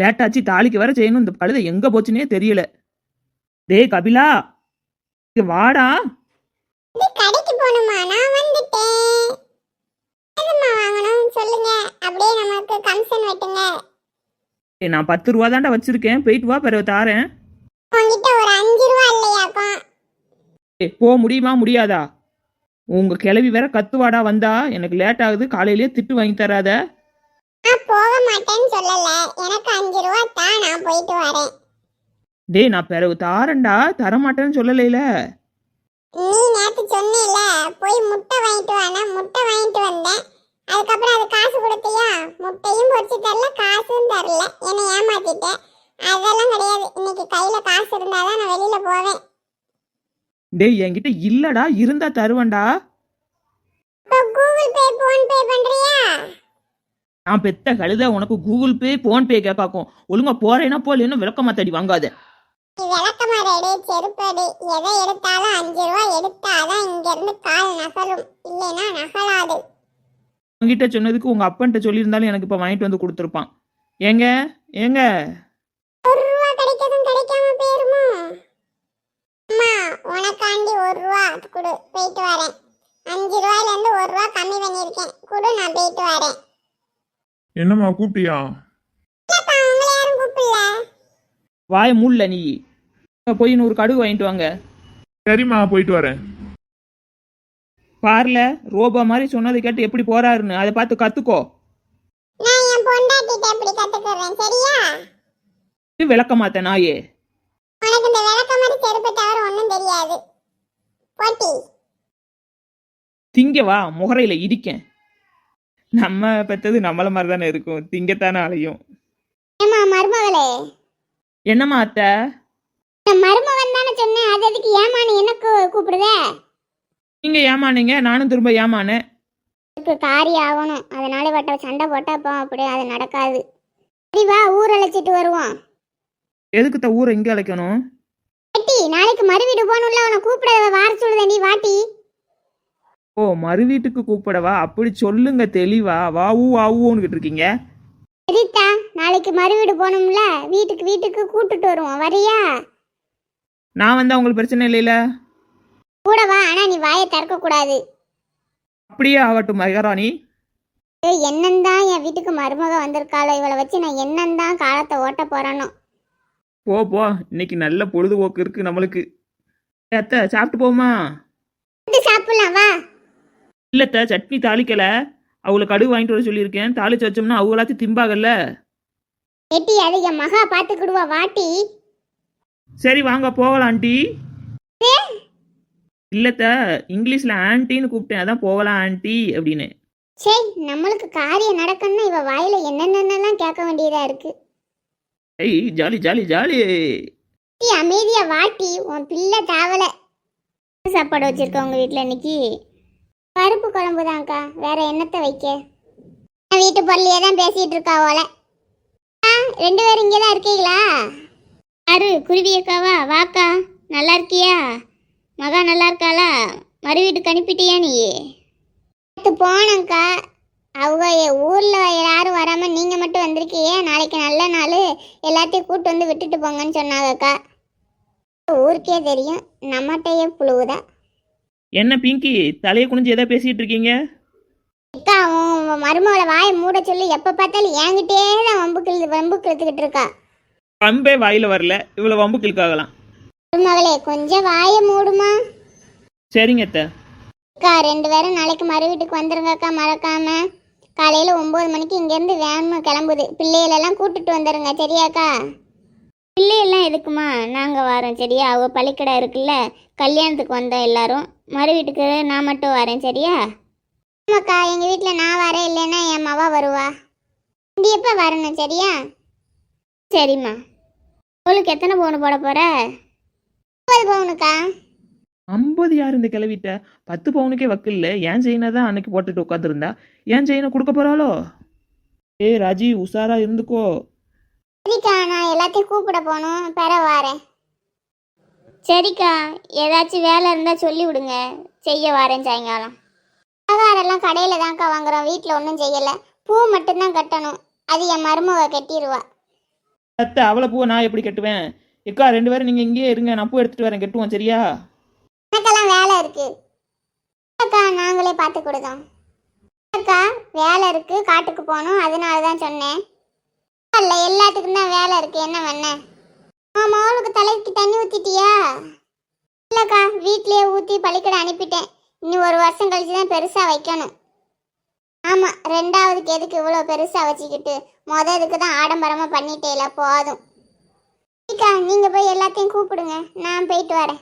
லேட்டாச்சு, தாலிக்கு வேற செய்யணும். இந்த கழுதை எங்க போச்சுன்னே தெரியல. டேய் கபிலா, இங்க வாடா. கடைக்கு போணுமா? நான் வந்துட்டேன். எதுமா வாங்கணும் சொல்லுங்க, அப்படியே நமக்கு கமிஷன் வெட்டுங்க. நான் 10 ரூபா தாண்டா வச்சிருக்கேன், போயிட்டு வா, பிறகு தாரேன். உங்ககிட்ட ஒரு 5 ரூபா இல்லையாக்கும்? போ முடியுமா முடியாதா? உங்க கிளவி வேற கத்துவாடா வந்தா. எனக்கு லேட் ஆகுது, காலையிலேயே திட்டு வாங்கி தராத. நான் போக மாட்டேன்னு சொல்லல, எனக்கு 5 ரூபா தான், நான் போயிட்டு வரேன். டேய் நான் பிறகு தாரேன்டா, தரமாட்டேன்னு சொல்லலைல. நீ நேத்து சொன்னேல போய் முட்டை வாங்கிட்டு வானா, முட்டை வாங்கிட்டு வந்தேன். அதுக்கப்புறம் அது காசு கொடுத்தியா? முட்டையும் பொரிச்சு தரல, காசும் தரல, என்னை ஏமாத்திட்டேன். அதெல்லாம் கிடையாது, இன்னைக்கு கையில காசு இருந்தாதான் நான் வெளியில போவேன். டேய் என்கிட்ட இல்லடா, இருந்தா தருவேன்டா. இப்போ கூகுள் பே போன் பே பண்றியா? நான் பெத்த கழுத உனக்கு கூகுள் பே போன் பே கேட்காக்கும். ஒழுங்கா போறேன்னா போ, இல்லைன்னா விளக்கமா தடி வாங்காத. நீ விளக்கமாறடி, செருப்படி, எதை எடுத்தாலும் 5 ரூபா எடுத்தாதான் இங்க இருந்து கால் நகலும், இல்லைன்னா நகலாது. உங்ககிட்ட சொன்னதுக்கு உங்க அப்பன்ட்ட சொல்லியிருந்தாலும் எனக்கு இப்ப வாங்கிட்டு வந்து கொடுத்துருப்பான். ஏங்க ஏங்க, 1 ரூபா கிடைக்கதும் கிடைக்காம போயிருமோ? அம்மா உனக்காண்டி 1 ரூபா கொடு, போயிட்டு வரேன். 5 ரூபாயில இருந்து 1 ரூபா கம்மி பண்ணிருக்கேன், கொடு, நான் போயிட்டு வரேன். என்னம்மா கூப்பிட்டியா? இல்லப்பா, உங்களை யாரும் கூப்பிடல. வாய மூடல நீ. போய் 100 கடுகு வாங்கிட்டு வாங்க. சரிம்மா போயிட்டு வரேன். பார்ல ரோபா மாதிரி சொன்னதை கேட்டு எப்படி போறாருன்னு அதை பார்த்து கத்துக்கோ. நான் என் பொண்டாட்டிட்ட எப்படி கத்துக்கிறேன், சரியா? விளக்க மாட்டேன் நாயே. உனக்கு இந்த விளக்க மாதிரி செருப்பு தவிர ஒன்றும் தெரியாது. போட்டி திங்க வா, முகரையில இடிக்கேன். நம்ம பெற்றது நம்மள மாதிரி தானே இருக்கும், திங்கத்தானே அலையும். ஏமா மருமகளே? என்னம்மா அத்தை? மருமகன் தானே சொன்னேன், அது எதுக்கு ஏமானு எனக்கு கூப்பிடுதே? நீங்க ஏமானீங்க, நானும் திரும்ப ஏமானேன். இதுக்கு காரியம் ஆகணும், அதனால வட்ட சண்டை போட்டா அப்போ அப்படியே அது நடக்காது. சரி வா, ஊர் அழைச்சிட்டு வருவோம். எதுக்கு ஊரை இங்கே அழைக்கணும்? வெட்டி நாளைக்கு மறு வீடு போகணும்ல, உன்னை கூப்பிட வார சொல்லுதேன், நீ வாட்டி. ஓ மறு வீட்டுக்கு கூப்பிடவா? அப்படி சொல்லுங்க தெளிவா. வாவூ வாவூன்னு இருக்கீங்க. சரித்தா, நாளைக்கு மறு வீடு போகணும்ல, வீட்டுக்கு கூப்பிட்டுட்டு வருவோம், வரியா? நான் வந்தா உங்களுக்கு பிரச்சனை இல்லைல? கூட வா, ஆனா நீ வாயை திறக்க கூடாது. அப்படியே ஆகட்டும் மகாராணி. என்னந்தான் என் வீட்டுக்கு மருமக வந்திருக்காளோ, இவளை வச்சு நான் என்னந்தான் காலத்தை ஓட்ட போறானோ. போ போ, இன்னைக்கு நல்ல பொழுதுபோக்கு இருக்கு நம்மளுக்கு. அத்தை சாப்பிட்டு போமா? சாப்பிடலாம் வா. இல்லத்த, சட்னி தாளிக்கல, அவளை கடுகு வாங்கிட்டு வர சொல்லியிருக்கேன். தாளிச்சு வச்சோம்னா அவங்களாச்சும் திம்பாகல்ல. வெட்டி அது என் மகா பார்த்துக்கிடுவா, வாட்டி. சரி வாங்க போகலாம் ஆண்டி. இல்லத்த, இங்கிலீஷ்ல ஆன்ட்டின்னு கூப்பிட்டேன், அதான் போகலாம் ஆன்ட்டி அப்படின்னு. சரி, நம்மளுக்கு காரியம் நடக்கணும்னா இவ வாயில என்னென்னலாம் கேட்க வேண்டியதா இருக்கு. ஐய் ஜாலி ஜாலி ஜாலி. அமைதியா வாட்டி, உன் பிள்ளை தாவல. சாப்பாடு வச்சிருக்க உங்க வீட்டுல இன்னைக்கு? பருப்பு குழம்பு தான்க்கா, வேற என்னத்தை வைக்க? வீட்டு பொருளையே தான் பேசிட்டு இருக்கா போல. 2 பேரும் இங்கேதான் இருக்கீங்களா? யாரு? குருவியக்காவா? வாக்கா, நல்லா இருக்கியா? மகா நல்லா இருக்காளா? மறு வீட்டுக்கு அனுப்பிட்டியா நீ? போனங்க்கா, அவங்க ஊரில் யாரும் வராமல் நீங்கள் மட்டும் வந்திருக்கீங்க. நாளைக்கு நல்ல நாள், எல்லாத்தையும் கூப்பிட்டு வந்து விட்டுட்டு போங்கன்னு சொன்னாங்கக்கா. ஊருக்கே தெரியும், நம்மகிட்டயே புழுவுதா. என்ன பிங்கி, தலையை குனிஞ்சு எதை பேசிட்டு இருக்கீங்க? அக்கா, உன் மருமகளை வாயை மூட சொல்லி எப்போ பார்த்தாலும் என்கிட்டே தான் வம்பு கிழத்துக்கிட்டு இருக்கா. வம்பே வாயில வரல, இவ்வளவு வம்பு கிழக்காகலாம். மருமகளே கொஞ்சம் வாயை மூடுமா? சரிங்க அத்தை. அக்கா 2 பேரும் நாளைக்கு மறு வீட்டுக்கு வந்துருங்கக்கா, மறக்காம. காலையில் 9 மணிக்கு இங்கேருந்து வேன் கிளம்புது, பிள்ளைகளெல்லாம் கூப்பிட்டுட்டு வந்துடுங்க, சரியாக்கா? பிள்ளையெல்லாம் எதுக்குமா, நாங்கள் வரோம் சரியா? அவங்க பள்ளிக்கடை இருக்குல்ல, கல்யாணத்துக்கு வந்தோம் எல்லாரும். மறு வீட்டுக்கு நான் மட்டும் வரேன், சரியா? ஆமாக்கா, எங்கள் வீட்டில் நான் வரேன், இல்லைன்னா என் மவா வருவா. இங்கே எப்போ வரணும், சரியா? சரிம்மா. உங்களுக்கு எத்தனை பவுன் போட போகிற? 50 பவுனுக்கா. 50 யார் இந்த கிளவிட்ட? 10 பவுனுக்கே வக்கில்ல. ஏன் செயினை தான் அன்னைக்கு போட்டுட்டு உட்காந்துருந்தா, ஏன் செயினை கொடுக்க போறாளோ? ஏ ராஜி, உஷாரா இருந்துக்கோ. சரிக்கா, நான் எல்லாத்தையும் கூப்பிட போகணும், பெற வரேன். சரிக்கா, ஏதாச்சும் வேலை இருந்தால் சொல்லி விடுங்க, செய்ய வரேன் சாயங்காலம். ஆகாரெல்லாம் கடையில் தான்க்கா வாங்குறோம், வீட்டில் ஒன்றும் செய்யலை. பூ மட்டும்தான் கட்டணும், அது என் மருமக கட்டிடுவா. அத்தை அவளை பூவை நான் எப்படி கட்டுவேன்? எக்கா 2 பேரும் நீங்கள் இங்கேயே இருங்க, நான் பூ எடுத்துகிட்டு வரேன், கட்டுவோம் சரியா? எனக்கெல்லாம் வேலை இருக்கு அக்கா, நாங்களே பார்த்து கொடுதோம். அக்கா வேலை இருக்கு, காட்டுக்கு போகணும், அதனால தான் சொன்னேன். இல்லை எல்லாத்துக்கும் தான் வேலை இருக்கு, என்ன பண்ண? ஆமாம், அவளுக்கு தலைக்கு தண்ணி ஊற்றிட்டியா? இல்லைக்கா, வீட்லேயே ஊற்றி பள்ளிக்கூடம் அனுப்பிட்டேன். இன்னும் 1 வருஷம் கழிச்சு தான் பெருசாக வைக்கணும். ஆமாம், 2வதுக்கு எதுக்கு இவ்வளோ பெருசாக வச்சுக்கிட்டு, இதுக்கு தான் ஆடம்பரமாக பண்ணிட்டேல, போதும். அக்கா நீங்கள் போய் எல்லாத்தையும் கூப்பிடுங்க, நான் போயிட்டு வரேன்.